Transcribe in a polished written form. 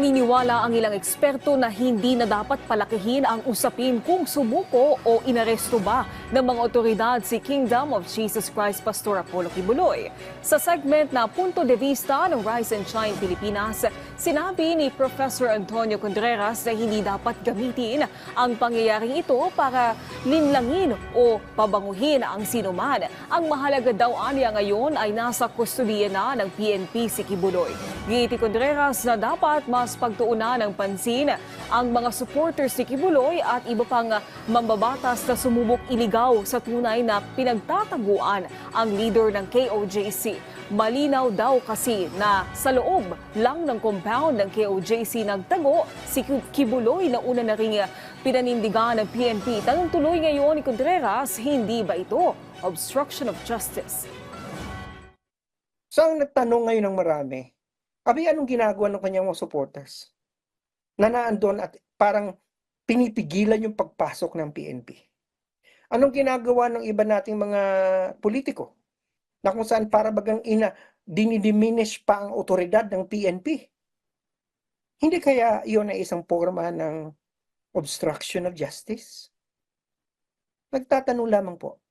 Naniniwala ang ilang eksperto na hindi na dapat palakihin ang usapin kung sumuko o inaresto ba ng mga otoridad si Kingdom of Jesus Christ Pastor Apollo Kibuloy. Sa segment na Punto de Vista ng Rise and Shine Pilipinas, sinabi ni Professor Antonio Contreras na hindi dapat gamitin ang pangyayaring ito para linlangin o pabanguhin ang sinuman. Ang mahalaga daw aniya ngayon ay nasa kustudiya na ng PNP si Kibuloy. Giiti Contreras na dapat mas pagtuunan ng pansin ang mga supporters ni Kibuloy at iba pang mambabatas na sumubok iligaw sa tunay na pinagtataguan ang leader ng KOJC. Malinaw daw kasi na sa loob lang ng compound ng KOJC nagtago si Kibuloy na una na ring pinanindigan ng PNP. Tanong tuloy ngayon ni Contreras, hindi ba ito obstruction of justice? So ang nagtanong ngayon ng marami, anong ginagawa ng kanyang mga supporters? Na naandun at parang pinipigilan yung pagpasok ng PNP. Anong ginagawa ng iba nating mga politiko? Na kung saan para bagang dinidiminish pa ang otoridad ng PNP. Hindi kaya iyon ay isang forma ng obstruction of justice? Nagtatanong lamang po.